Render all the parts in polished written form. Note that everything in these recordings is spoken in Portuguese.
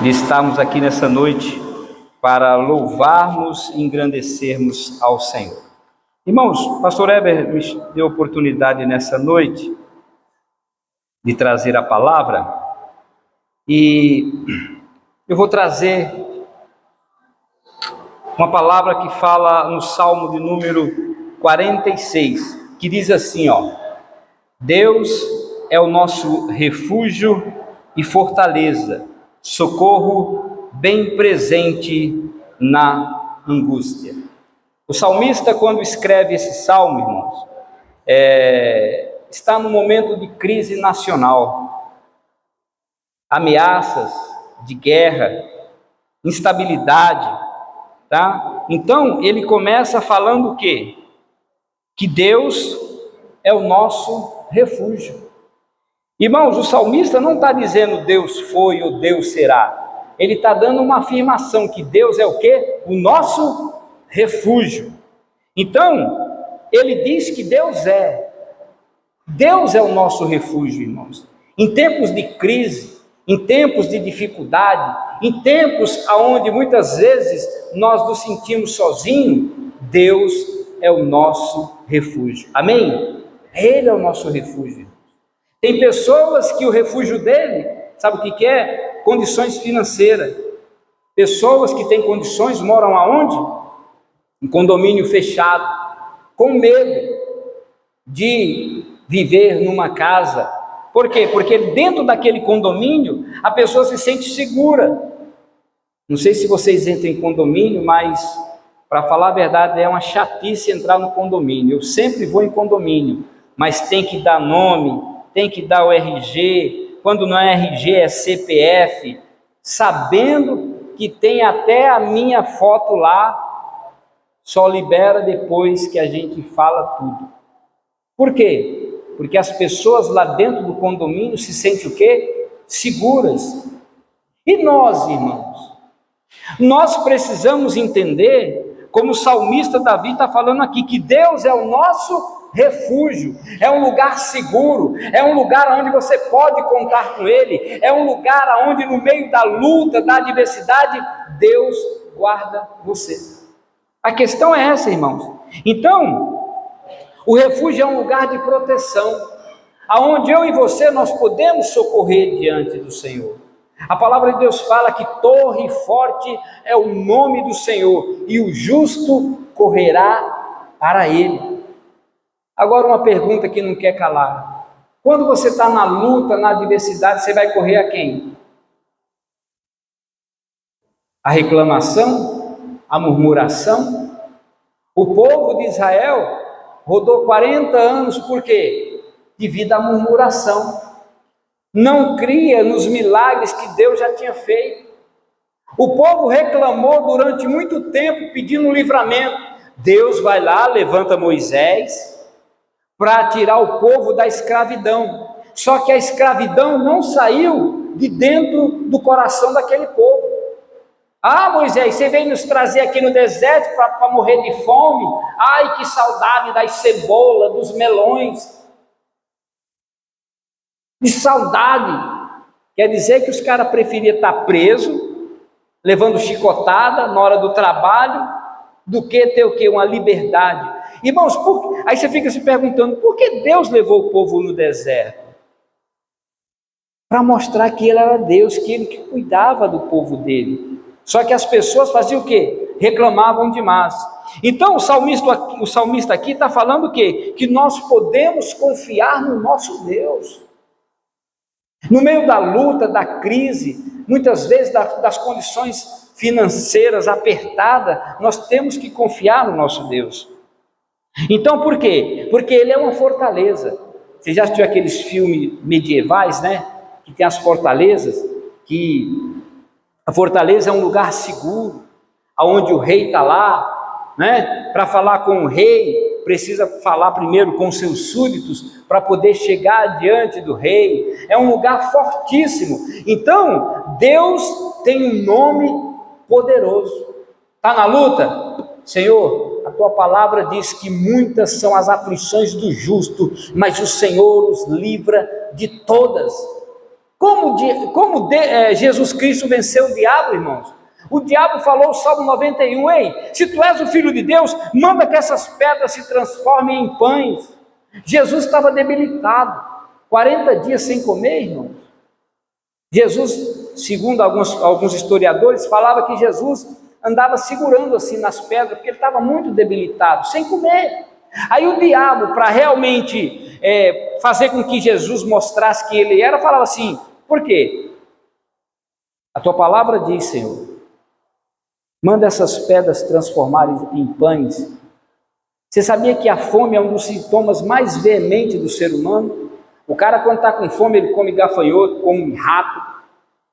de estarmos aqui nessa noite para louvarmos e engrandecermos ao Senhor. Irmãos, o pastor Heber me deu a oportunidade nessa noite de trazer a palavra e eu vou trazer uma palavra que fala no Salmo de número 46, que diz assim, Deus é o nosso refúgio e fortaleza, socorro bem presente na angústia. O salmista, quando escreve esse salmo, irmãos, está num momento de crise nacional, ameaças de guerra, instabilidade, tá? Então, ele começa falando o quê? Que Deus é o nosso refúgio. Irmãos, o salmista não está dizendo Deus foi ou Deus será. Ele está dando uma afirmação que Deus é o quê? O nosso refúgio. Então, ele diz que Deus é o nosso refúgio, irmãos. Em tempos de crise, em tempos de dificuldade, em tempos onde muitas vezes nós nos sentimos sozinhos, Deus é o nosso refúgio. Amém? Ele é o nosso refúgio. Tem pessoas que o refúgio dele, sabe o que é? Condições financeiras. Pessoas que têm condições moram aonde? Em condomínio fechado, com medo de viver numa casa. Por quê? Porque dentro daquele condomínio, a pessoa se sente segura. Não sei se vocês entram em condomínio, mas, para falar a verdade, é uma chatice entrar no condomínio. Eu sempre vou em condomínio, mas tem que dar nome, tem que dar o RG, quando não é RG é CPF, sabendo que tem até a minha foto lá, só libera depois que a gente fala tudo. Por quê? Porque as pessoas lá dentro do condomínio se sentem o quê? Seguras. E nós, irmãos? Nós precisamos entender, como o salmista Davi está falando aqui, que Deus é o nosso refúgio, é um lugar seguro, é um lugar onde você pode contar com Ele, é um lugar onde no meio da luta, da adversidade, Deus guarda você. A questão é essa, irmãos. Então, o refúgio é um lugar de proteção, aonde eu e você nós podemos socorrer diante do Senhor. A palavra de Deus fala que torre forte é o nome do Senhor, e o justo correrá para Ele. Agora uma pergunta que não quer calar. Quando você está na luta, na adversidade, você vai correr a quem? A reclamação? A murmuração? O povo de Israel rodou 40 anos, por quê? Devido à murmuração. Não cria nos milagres que Deus já tinha feito. O povo reclamou durante muito tempo, pedindo livramento. Deus vai lá, levanta Moisés para tirar o povo da escravidão. Só que a escravidão não saiu de dentro do coração daquele povo. Moisés, você veio nos trazer aqui no deserto para morrer de fome? Ai, que saudade das cebolas, dos melões. De saudade. Quer dizer que os caras preferiam estar presos, levando chicotada na hora do trabalho, do que ter o quê? Uma liberdade. Irmãos, aí você fica se perguntando, por que Deus levou o povo no deserto? Para mostrar que Ele era Deus, que Ele que cuidava do povo dele. Só que as pessoas faziam o quê? Reclamavam demais. Então o salmista aqui está falando o quê? Que nós podemos confiar no nosso Deus. No meio da luta, da crise, muitas vezes das condições financeiras apertadas, nós temos que confiar no nosso Deus. Então por quê? Porque Ele é uma fortaleza. Você já assistiu aqueles filmes medievais, né? Que tem as fortalezas, que a fortaleza é um lugar seguro, onde o rei está lá, né? Para falar com o rei, precisa falar primeiro com seus súditos, para poder chegar diante do rei. É um lugar fortíssimo. Então, Deus tem um nome poderoso. Está na luta? Senhor, a tua palavra diz que muitas são as aflições do justo, mas o Senhor os livra de todas. Jesus Cristo venceu o diabo, irmãos? O diabo falou o Salmo 91, ei, se tu és o Filho de Deus, manda que essas pedras se transformem em pães. Jesus estava debilitado, 40 dias sem comer, irmãos. Jesus, segundo alguns historiadores, falava que Jesus andava segurando assim nas pedras, porque ele estava muito debilitado, sem comer. Aí o diabo, para realmente fazer com que Jesus mostrasse que ele era, falava assim, por quê? A tua palavra diz, Senhor, manda essas pedras transformarem em pães. Você sabia que a fome é um dos sintomas mais veementes do ser humano? O cara, quando está com fome, ele come gafanhoto, come rato,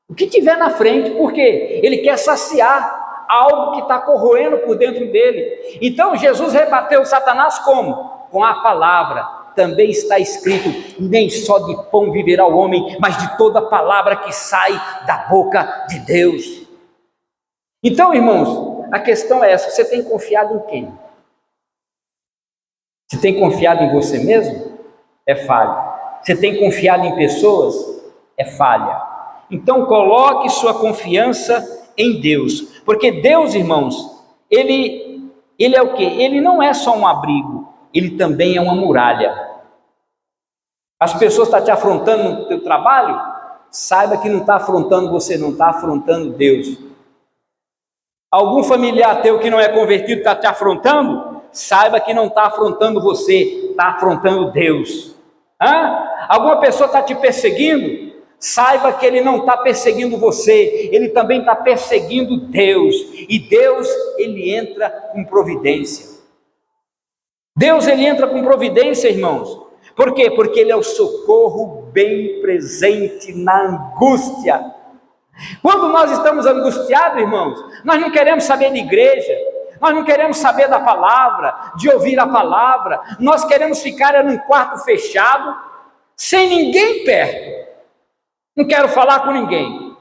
o que tiver na frente, porque ele quer saciar algo que está corroendo por dentro dele. Então Jesus rebateu Satanás como? Com a palavra. Também está escrito, nem só de pão viverá o homem, mas de toda palavra que sai da boca de Deus. Então, irmãos, a questão é essa, você tem confiado em quem? Você tem confiado em você mesmo? É falha. Você tem confiado em pessoas? É falha. Então coloque sua confiança em Deus, porque Deus, irmãos, Ele é o quê? Ele não é só um abrigo, Ele também é uma muralha. As pessoas estão te afrontando no teu trabalho, saiba que não está afrontando você, não está afrontando Deus. Algum familiar teu que não é convertido está te afrontando, saiba que não está afrontando você, está afrontando Deus. Alguma pessoa está te perseguindo, saiba que ele não está perseguindo você, ele também está perseguindo Deus, e Deus, ele entra com providência. Deus, ele entra com providência, irmãos. Por quê? Porque ele é o socorro bem presente na angústia. Quando nós estamos angustiados, irmãos, nós não queremos saber de igreja, nós não queremos saber da palavra, de ouvir a palavra, nós queremos ficar num quarto fechado, sem ninguém perto, não quero falar com ninguém.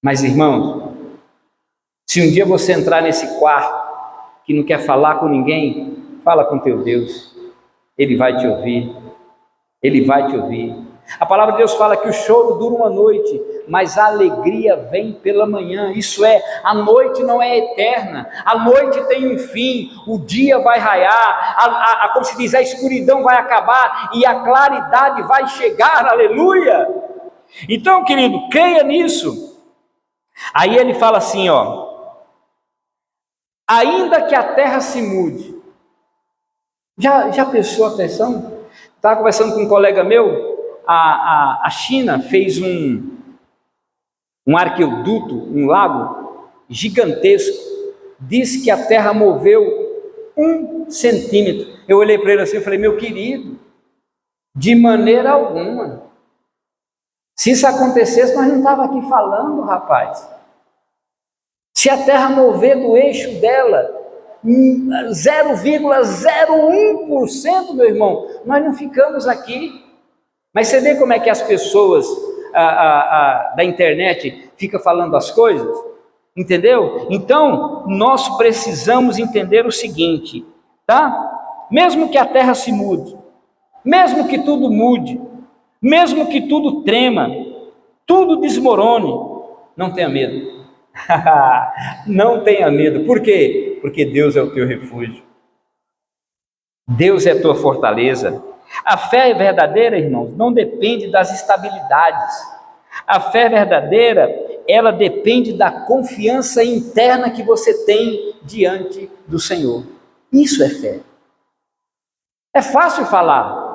Mas, irmãos, se um dia você entrar nesse quarto, que não quer falar com ninguém, fala com teu Deus, Ele vai te ouvir, Ele vai te ouvir. A palavra de Deus fala que o choro dura uma noite, mas a alegria vem pela manhã. Isso é, a noite não é eterna, a noite tem um fim, o dia vai raiar, como se diz, a escuridão vai acabar e a claridade vai chegar, aleluia. Então, querido, creia nisso. Aí ele fala assim, ainda que a terra se mude. Já prestou atenção? Estava conversando com um colega meu, a China fez um arqueoduto, um lago gigantesco, diz que a terra moveu 1 centímetro. Eu olhei para ele assim e falei, meu querido, de maneira alguma. Se isso acontecesse, nós não estávamos aqui falando, rapaz. Se a terra mover do eixo dela 0,01%, meu irmão, nós não ficamos aqui. Mas você vê como é que as pessoas da internet ficam falando as coisas? Entendeu? Então, nós precisamos entender o seguinte, tá? Mesmo que a terra se mude, mesmo que tudo mude, mesmo que tudo trema, tudo desmorone, não tenha medo. Não tenha medo. Por quê? Porque Deus é o teu refúgio. Deus é a tua fortaleza. A fé verdadeira, irmãos, não depende das estabilidades. A fé verdadeira, ela depende da confiança interna que você tem diante do Senhor. Isso é fé. É fácil falar.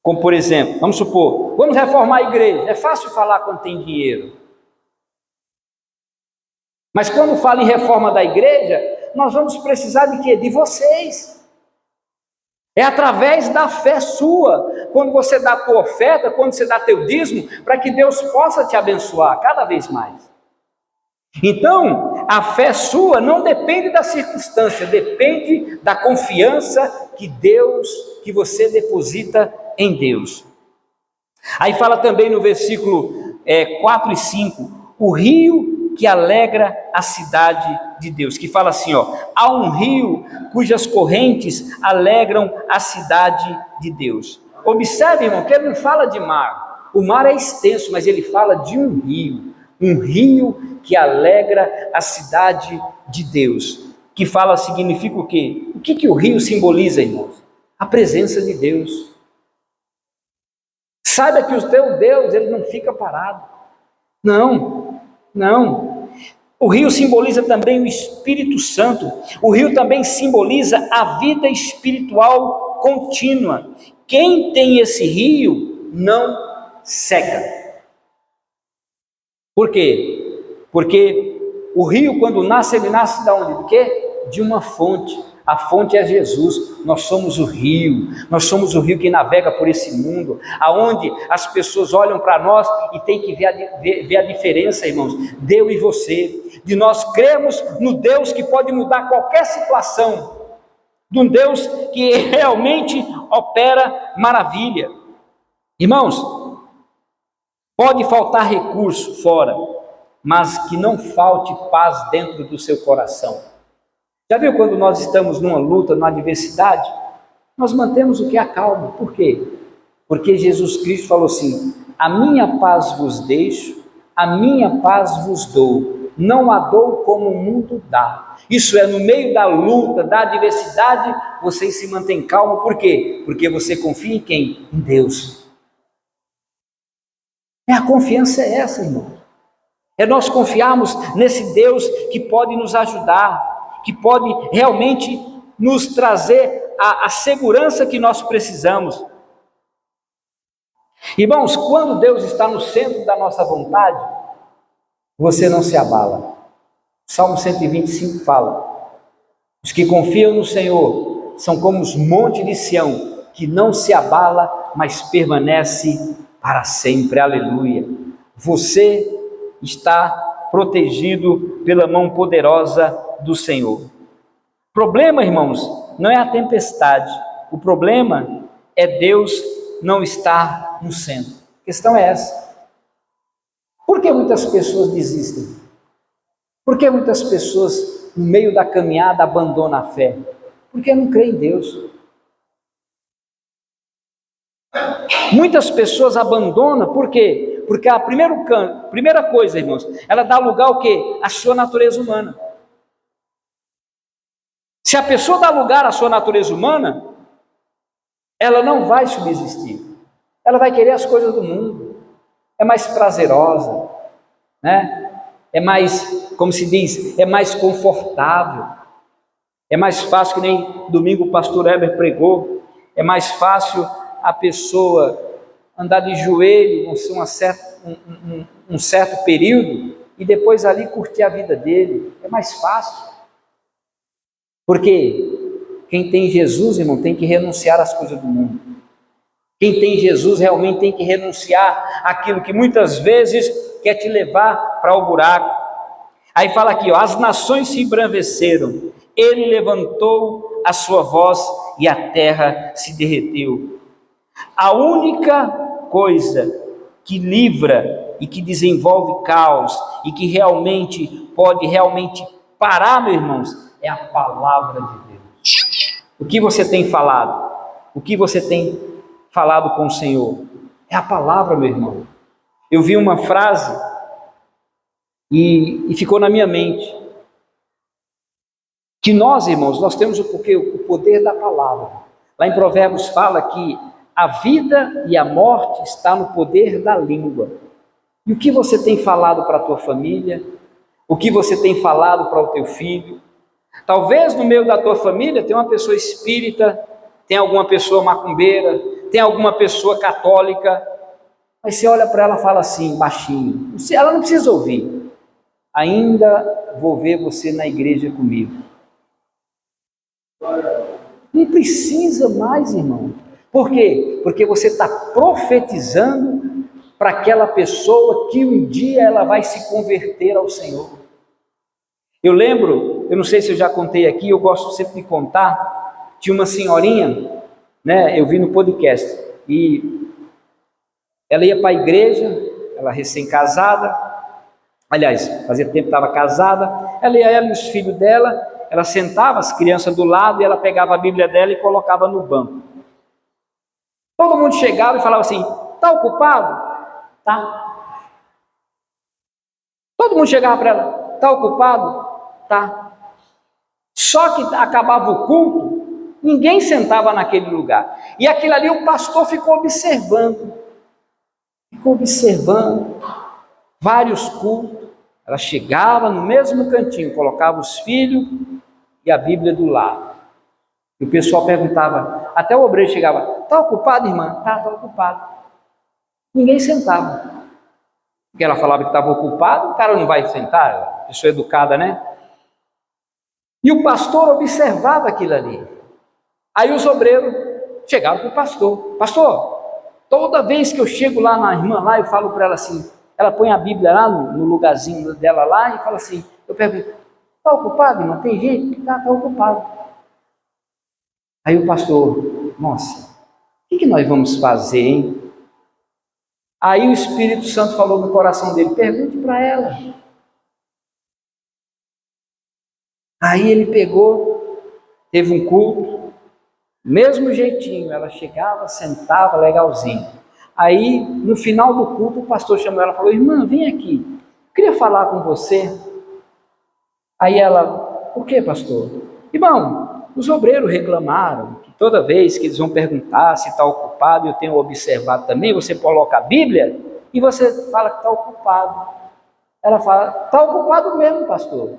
Como, por exemplo, vamos supor, vamos reformar a igreja. É fácil falar quando tem dinheiro. Mas quando fala em reforma da igreja, nós vamos precisar de quê? De vocês. É através da fé sua, quando você dá a tua oferta, quando você dá teu dízimo, para que Deus possa te abençoar cada vez mais. Então, a fé sua não depende da circunstância, depende da confiança que você deposita em Deus. Aí fala também no versículo 4 e 5, o rio que alegra a cidade de Deus, que fala assim, há um rio cujas correntes alegram a cidade de Deus. Observe, irmão, que ele não fala de mar. O mar é extenso, mas ele fala de um rio que alegra a cidade de Deus. Que fala, significa o quê? O que o rio simboliza, irmãos? A presença de Deus. Saiba que o teu Deus, ele não fica parado. Não. O rio simboliza também o Espírito Santo. O rio também simboliza a vida espiritual contínua. Quem tem esse rio não seca. Por quê? Porque o rio, quando nasce, ele nasce de onde? De quê? De uma fonte. A fonte é Jesus. Nós somos o rio. Nós somos o rio que navega por esse mundo, aonde as pessoas olham para nós e tem que ver a diferença, irmãos, de eu e você, de nós cremos no Deus que pode mudar qualquer situação, de um Deus que realmente opera maravilha. Irmãos, pode faltar recurso fora, mas que não falte paz dentro do seu coração. Já viu quando nós estamos numa luta, numa adversidade? Nós mantemos o que? A calma. Por quê? Porque Jesus Cristo falou assim: a minha paz vos deixo, a minha paz vos dou, não a dou como o mundo dá. Isso é, no meio da luta, da adversidade, vocês se mantêm calmos. Por quê? Porque você confia em quem? Em Deus. A confiança é essa, irmão. É nós confiarmos nesse Deus que pode nos ajudar, que pode realmente nos trazer a segurança que nós precisamos. Irmãos, quando Deus está no centro da nossa vontade, você não se abala. Salmo 125 fala: os que confiam no Senhor são como os montes de Sião, que não se abala, mas permanece para sempre. Aleluia. Você está protegido pela mão poderosa do Senhor. O problema, irmãos, não é a tempestade. O problema é Deus não estar no centro. A questão é essa. Por que muitas pessoas desistem? Por que muitas pessoas, no meio da caminhada, abandonam a fé? Porque não creem em Deus. Muitas pessoas abandonam, por quê? Porque a primeira coisa, irmãos, ela dá lugar ao quê? À sua natureza humana. Se a pessoa dá lugar à sua natureza humana, ela não vai subsistir. Ela vai querer as coisas do mundo. É mais prazerosa, né? É mais, como se diz, é mais confortável. É mais fácil, que nem domingo o pastor Heber pregou, é mais fácil a pessoa andar de joelho um certo período e depois ali curtir a vida dele. É mais fácil. Porque quem tem Jesus, irmão, tem que renunciar às coisas do mundo. Quem tem Jesus realmente tem que renunciar àquilo que muitas vezes quer te levar para o buraco. Aí fala aqui, ó, as nações se embraveceram, ele levantou a sua voz e a terra se derreteu. A única coisa que livra e que desenvolve caos e que realmente pode parar, meus irmãos, é a palavra de Deus. O que você tem falado? O que você tem falado com o Senhor? É a palavra, meu irmão. Eu vi uma frase e ficou na minha mente, que nós, irmãos, nós temos o poder da palavra. Lá em Provérbios fala que a vida e a morte está no poder da língua. E o que você tem falado para a tua família? O que você tem falado para o teu filho? Talvez no meio da tua família tem uma pessoa espírita, tem alguma pessoa macumbeira, tem alguma pessoa católica, mas você olha para ela e fala assim, baixinho, ela não precisa ouvir: ainda vou ver você na igreja comigo. Não precisa mais, irmão. Por quê? Porque você está profetizando para aquela pessoa que um dia ela vai se converter ao Senhor. Eu lembro, eu não sei se eu já contei aqui, eu gosto sempre de contar, tinha uma senhorinha, né, eu vi no podcast, e ela ia para a igreja, ela recém-casada, aliás, fazia tempo que estava casada, ela e os filhos dela, ela sentava as crianças do lado e ela pegava a Bíblia dela e colocava no banco. Todo mundo chegava e falava assim: está ocupado? Tá. Todo mundo chegava para ela: está ocupado? Tá. Só que acabava o culto, ninguém sentava naquele lugar. E aquilo ali o pastor ficou observando. Vários cultos. Ela chegava no mesmo cantinho, colocava os filhos e a Bíblia do lado. E o pessoal perguntava, até o obreiro chegava: está ocupado, irmã? Está ocupado. Ninguém sentava. Porque ela falava que estava ocupado, o cara não vai sentar, pessoa educada, né? E o pastor observava aquilo ali. Aí os obreiros chegaram para o pastor: pastor, toda vez que eu chego lá na irmã lá, eu falo para ela assim, ela põe a Bíblia lá no lugarzinho dela lá e fala assim, eu pergunto: está ocupado, irmã? Tem gente que está ocupado. Aí o pastor: nossa, o que nós vamos fazer, hein? Aí o Espírito Santo falou no coração dele: pergunte para ela. Aí ele pegou, teve um culto, mesmo jeitinho, ela chegava, sentava, legalzinho. Aí, no final do culto, o pastor chamou ela e falou: irmã, vem aqui, eu queria falar com você. Aí ela: o que, pastor? Irmão, os obreiros reclamaram que toda vez que eles vão perguntar se está ocupado, eu tenho observado também, você coloca a Bíblia e você fala que está ocupado. Ela fala: está ocupado mesmo, pastor,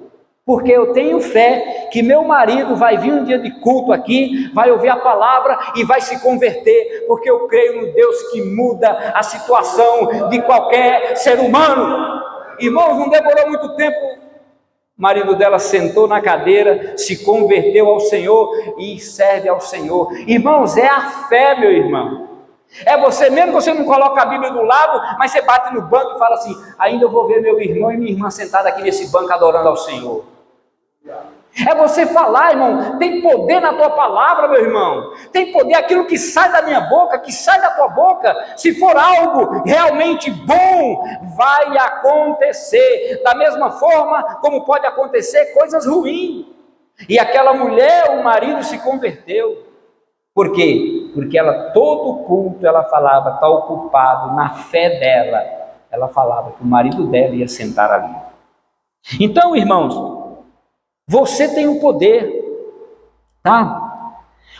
porque eu tenho fé que meu marido vai vir um dia de culto aqui, vai ouvir a palavra e vai se converter, porque eu creio no Deus que muda a situação de qualquer ser humano. Irmãos, não demorou muito tempo, o marido dela sentou na cadeira, se converteu ao Senhor e serve ao Senhor. Irmãos, é a fé, meu irmão. É você, mesmo que você não coloca a Bíblia do lado, mas você bate no banco e fala assim: ainda eu vou ver meu irmão e minha irmã sentada aqui nesse banco adorando ao Senhor. É você falar, irmão, tem poder na tua palavra, meu irmão, tem poder aquilo que sai da minha boca, que sai da tua boca. Se for algo realmente bom, vai acontecer, da mesma forma como pode acontecer coisas ruins. E aquela mulher, o marido se converteu. Por quê? Porque ela, todo culto, ela falava: está ocupado. Na fé dela, ela falava que o marido dela ia sentar ali. Então, irmãos, você tem o poder, tá?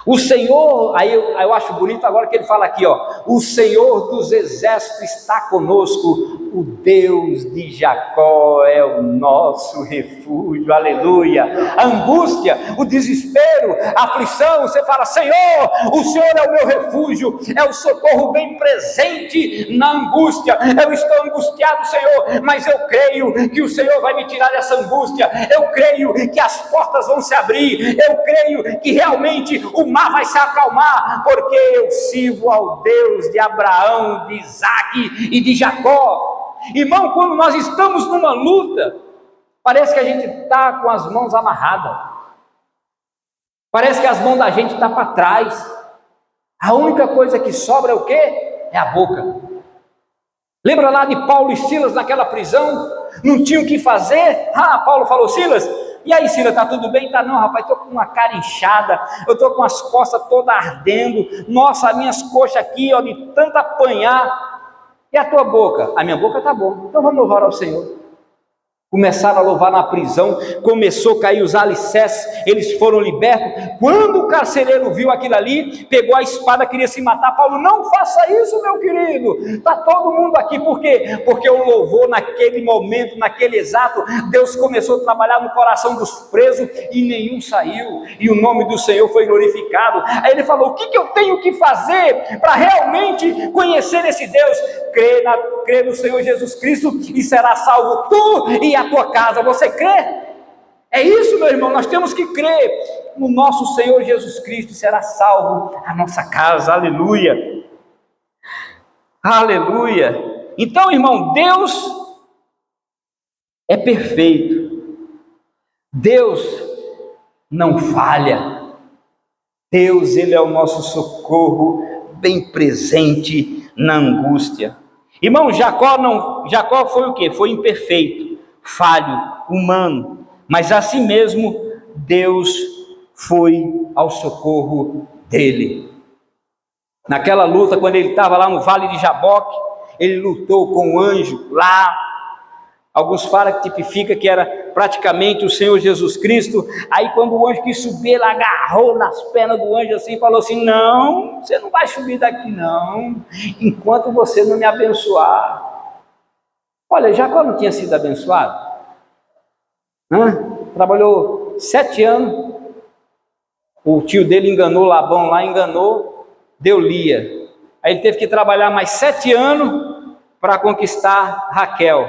O Senhor, aí eu acho bonito agora que ele fala aqui, ó: o Senhor dos exércitos está conosco, o Deus de Jacó é o nosso refúgio, aleluia. A angústia, o desespero, a aflição, você fala: Senhor, o Senhor é o meu refúgio, é o socorro bem presente na angústia. Eu estou angustiado, Senhor, mas eu creio que o Senhor vai me tirar dessa angústia, eu creio que as portas vão se abrir, eu creio que realmente o mar vai se acalmar, porque eu sirvo ao Deus de Abraão, de Isaque e de Jacó. Irmão, quando nós estamos numa luta, parece que a gente está com as mãos amarradas, parece que as mãos da gente estão para trás, a única coisa que sobra é o quê? É a boca. Lembra lá de Paulo e Silas naquela prisão? Não tinham o que fazer? Paulo falou: Silas, e aí, Silas, está tudo bem? Tá, não, rapaz, estou com uma cara inchada, eu estou com as costas todas ardendo, nossa, as minhas coxas aqui, ó, de tanto apanhar. E a tua boca? A minha boca está boa, então vamos louvar ao Senhor. Começaram a louvar na prisão, começou a cair os alicerces, eles foram libertos. Quando o carcereiro viu aquilo ali, pegou a espada, queria se matar. Paulo: não faça isso, meu querido, está todo mundo aqui. Por quê? Porque o louvor naquele momento, naquele exato, Deus começou a trabalhar no coração dos presos e nenhum saiu, e o nome do Senhor foi glorificado. Aí ele falou: o que eu tenho que fazer para realmente conhecer esse Deus? Crê no Senhor Jesus Cristo e será salvo tu e a tua casa. Você crê? É isso, meu irmão, nós temos que crer no nosso Senhor Jesus Cristo e será salvo a nossa casa. Aleluia, aleluia. Então, irmão, Deus é perfeito, Deus não falha, Deus, Ele é o nosso socorro bem presente na angústia. Irmão, Jacó foi o quê? Foi imperfeito, falho, humano, mas assim mesmo Deus foi ao socorro dele. Naquela luta, quando ele estava lá no Vale de Jaboque, ele lutou com o anjo lá. Alguns falam que tipifica que era praticamente o Senhor Jesus Cristo. Aí quando o anjo quis subir, ele agarrou nas pernas do anjo assim e falou assim: não, você não vai subir daqui não, enquanto você não me abençoar. Olha, Jacó não tinha sido abençoado? Trabalhou 7 anos, o tio dele enganou Labão lá, enganou, deu Lia. Aí ele teve que trabalhar mais 7 anos para conquistar Raquel.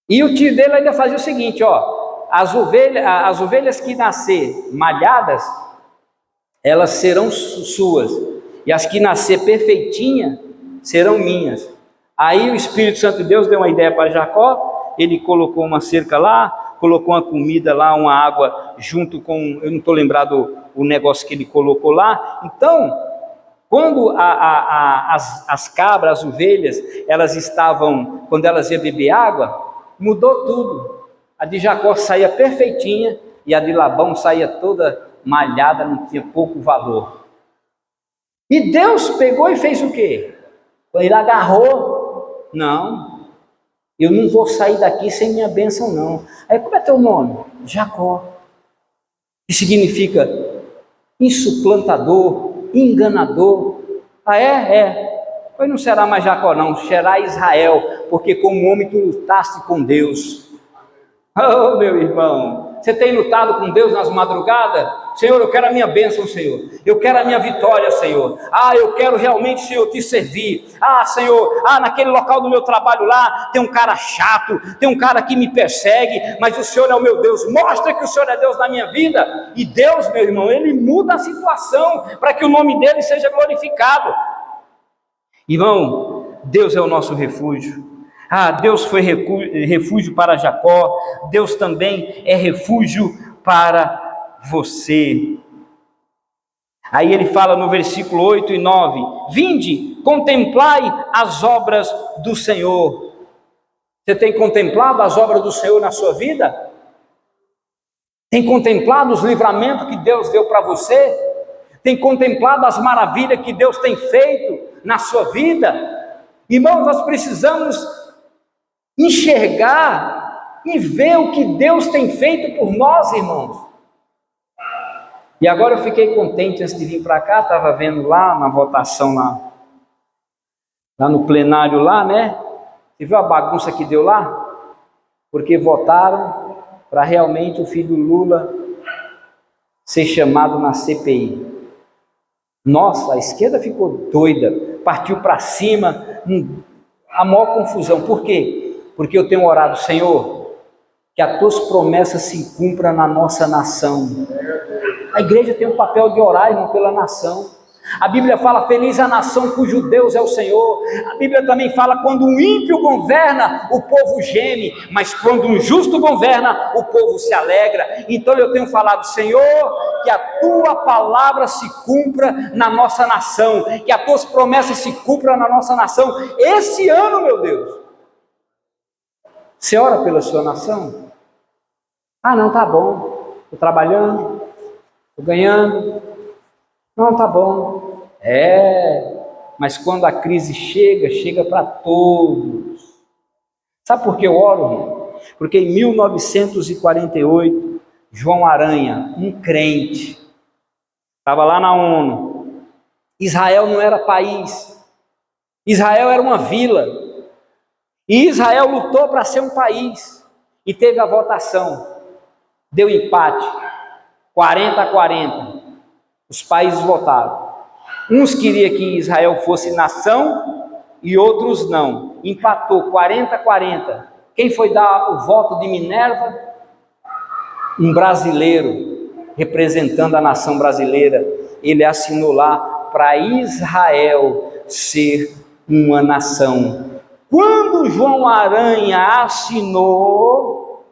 E o tio dele ainda fazia o seguinte, ó, as ovelhas que nascer malhadas, elas serão suas, e as que nascer perfeitinha, serão minhas. Aí o Espírito Santo de Deus deu uma ideia para Jacó, ele colocou uma cerca lá, colocou uma comida lá, uma água, junto com, eu não estou lembrado o negócio que ele colocou lá. Então, quando as cabras, as ovelhas, elas estavam, quando elas iam beber água, mudou tudo. A de Jacó saía perfeitinha e a de Labão saía toda malhada, não tinha pouco valor. E Deus pegou e fez o quê? Ele agarrou, não, eu não vou sair daqui sem minha bênção não. Aí como é teu nome? Jacó, que significa insuplantador, enganador. Ah é? Pois não será mais Jacó não, será Israel, porque como homem tu lutaste com Deus. Oh meu irmão, você tem lutado com Deus nas madrugadas? Senhor, eu quero a minha bênção, Senhor, eu quero a minha vitória, Senhor, eu quero realmente, Senhor, te servir. Senhor, naquele local do meu trabalho lá, tem um cara chato, tem um cara que me persegue, mas o Senhor é o meu Deus, mostra que o Senhor é Deus na minha vida. E Deus, meu irmão, Ele muda a situação, para que o nome dEle seja glorificado. Irmão, Deus é o nosso refúgio. Deus foi refúgio para Jacó, Deus também é refúgio para você. Aí ele fala no versículo 8 e 9: vinde, contemplai as obras do Senhor. Você tem contemplado as obras do Senhor na sua vida? Tem contemplado os livramentos que Deus deu para você? Tem contemplado as maravilhas que Deus tem feito na sua vida? Irmãos, nós precisamos enxergar e ver o que Deus tem feito por nós, irmãos. E agora eu fiquei contente antes de vir para cá, estava vendo lá na votação lá no plenário lá, né? Você viu a bagunça que deu lá? Porque votaram para realmente o filho do Lula ser chamado na CPI. Nossa, a esquerda ficou doida, partiu para cima, a maior confusão. Por quê? Porque eu tenho orado, Senhor, que as tuas promessas se cumpram na nossa nação. A igreja tem um papel de orar, irmão, pela nação. A Bíblia fala: feliz a nação cujo Deus é o Senhor. A Bíblia também fala: quando um ímpio governa, o povo geme, mas quando um justo governa, o povo se alegra. Então eu tenho falado, Senhor, que a tua palavra se cumpra na nossa nação, que as tuas promessas se cumpram na nossa nação, esse ano, meu Deus. Você ora pela sua nação? Não, tá bom, estou trabalhando, estou ganhando, não, tá bom. Mas quando a crise chega para todos. Sabe por que eu oro, irmão? Porque em 1948, João Aranha, um crente, estava lá na ONU. Israel não era país, Israel era uma vila. E Israel lutou para ser um país, e teve a votação, deu empate, 40-40, os países votaram. Uns queriam que Israel fosse nação, e outros não, empatou 40-40. Quem foi dar o voto de Minerva? Um brasileiro, representando a nação brasileira. Ele assinou lá para Israel ser uma nação. Quando João Aranha assinou,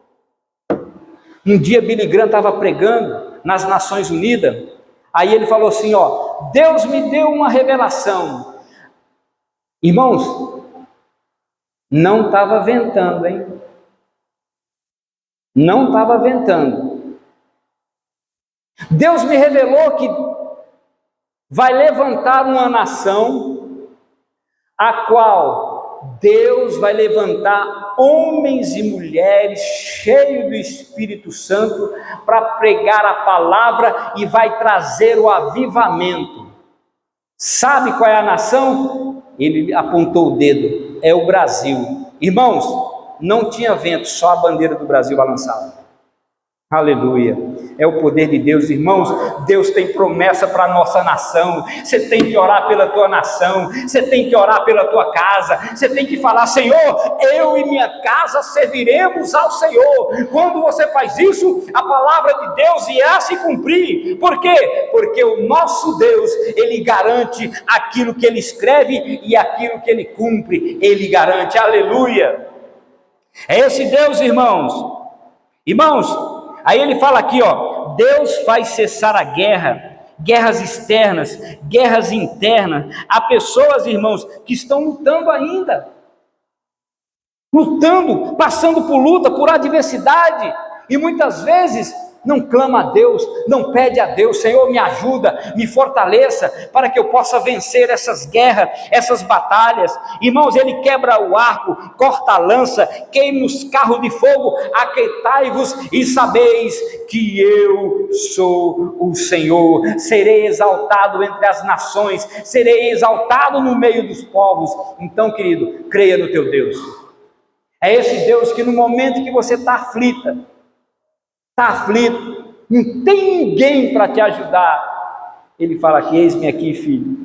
um dia Billy Graham estava pregando nas Nações Unidas, aí ele falou assim, Deus me deu uma revelação. Irmãos, não estava ventando, hein? Não estava ventando. Deus me revelou que vai levantar uma nação, a qual Deus vai levantar homens e mulheres cheios do Espírito Santo para pregar a palavra e vai trazer o avivamento. Sabe qual é a nação? Ele apontou o dedo, é o Brasil. Irmãos, não tinha vento, só a bandeira do Brasil balançava. Aleluia, é o poder de Deus, irmãos. Deus tem promessa para a nossa nação. Você tem que orar pela tua nação, você tem que orar pela tua casa, você tem que falar: Senhor, eu e minha casa serviremos ao Senhor. Quando você faz isso, a palavra de Deus irá se cumprir. Por quê? Porque o nosso Deus, Ele garante aquilo que Ele escreve e aquilo que Ele cumpre, Ele garante. Aleluia, é esse Deus, irmãos. Irmãos, aí ele fala aqui, ó: Deus faz cessar a guerra, guerras externas, guerras internas. Há pessoas, irmãos, que estão lutando ainda, lutando, passando por luta, por adversidade, e muitas vezes não clama a Deus, não pede a Deus: Senhor, me ajuda, me fortaleça, para que eu possa vencer essas guerras, essas batalhas. Irmãos, ele quebra o arco, corta a lança, queima os carros de fogo. Aquietai-vos e sabeis que eu sou o Senhor. Serei exaltado entre as nações, serei exaltado no meio dos povos. Então, querido, creia no teu Deus. É esse Deus que no momento que você está aflito, não tem ninguém para te ajudar, Ele fala aqui: eis-me aqui, filho,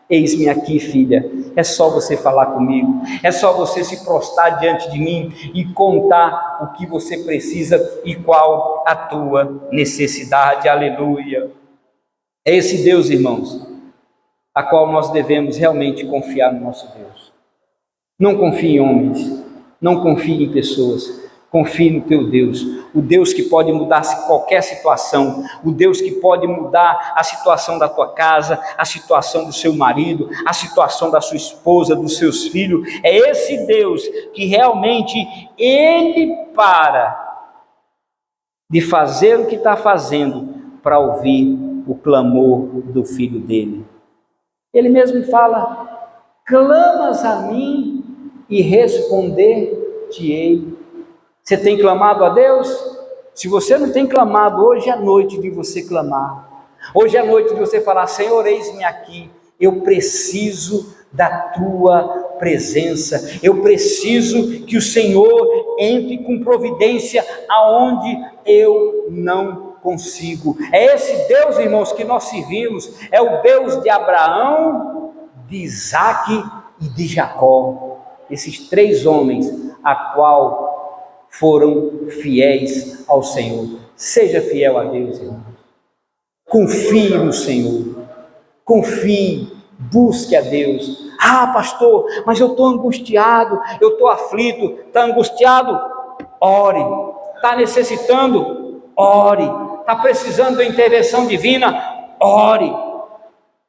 eis-me aqui, filha. É só você falar comigo, é só você se prostrar diante de mim e contar o que você precisa e qual a tua necessidade. Aleluia, é esse Deus, irmãos, a qual nós devemos realmente confiar no nosso Deus. Não confie em homens, não confie em pessoas, confie no teu Deus, o Deus que pode mudar qualquer situação, o Deus que pode mudar a situação da tua casa, a situação do seu marido, a situação da sua esposa, dos seus filhos. É esse Deus que realmente Ele para de fazer o que está fazendo para ouvir o clamor do filho dele. Ele mesmo fala: clamas a mim e responder-te-ei. Você tem clamado a Deus? Se você não tem clamado, hoje é a noite de você clamar. Hoje é a noite de você falar: Senhor, eis-me aqui, eu preciso da tua presença, eu preciso que o Senhor entre com providência aonde eu não consigo. É esse Deus, irmãos, que nós servimos, é o Deus de Abraão, de Isaque e de Jacó, esses três homens a qual foram fiéis ao Senhor. Seja fiel a Deus, irmão. Confie no Senhor, confie, busque a Deus. Ah, pastor, mas eu estou angustiado, eu estou aflito. Está angustiado? Ore. Está necessitando? Ore. Está precisando da intervenção divina? Ore.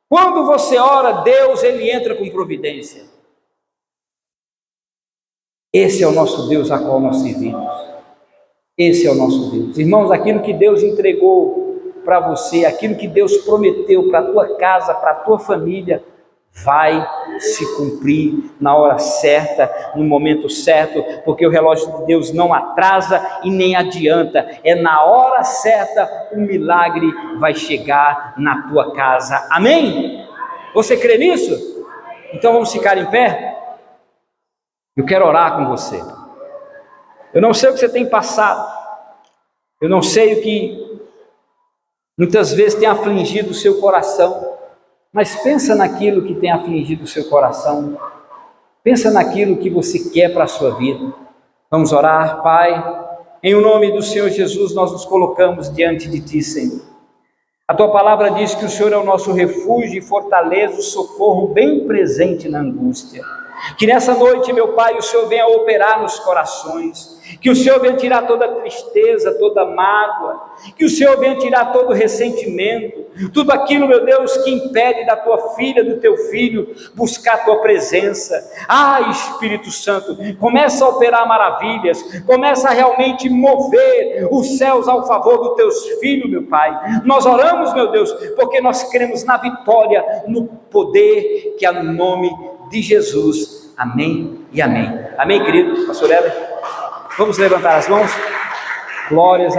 Quando você ora, Deus, Ele entra com providência. Esse é o nosso Deus a qual nós servimos. Esse é o nosso Deus. Irmãos, aquilo que Deus entregou para você, aquilo que Deus prometeu para a tua casa, para a tua família, vai se cumprir na hora certa, no momento certo, porque o relógio de Deus não atrasa e nem adianta. É na hora certa, o milagre vai chegar na tua casa. Amém? Você crê nisso? Então vamos ficar em pé? Eu quero orar com você. Eu não sei o que você tem passado, eu não sei o que muitas vezes tem afligido o seu coração, mas pensa naquilo que tem afligido o seu coração, pensa naquilo que você quer para a sua vida. Vamos orar. Pai, em o nome do Senhor Jesus, nós nos colocamos diante de Ti, Senhor. A Tua palavra diz que o Senhor é o nosso refúgio e fortaleza, o socorro bem presente na angústia. Que nessa noite, meu Pai, o Senhor venha operar nos corações, que o Senhor venha tirar toda tristeza, toda mágoa, que o Senhor venha tirar todo ressentimento, tudo aquilo, meu Deus, que impede da tua filha, do teu filho, buscar a tua presença. Espírito Santo, começa a operar maravilhas, começa a realmente mover os céus ao favor dos teus filhos, meu Pai. Nós oramos, meu Deus, porque nós cremos na vitória, no poder que há no nome de Jesus. Amém e amém. Amém, querido pastor Heber? Vamos levantar as mãos. Glórias a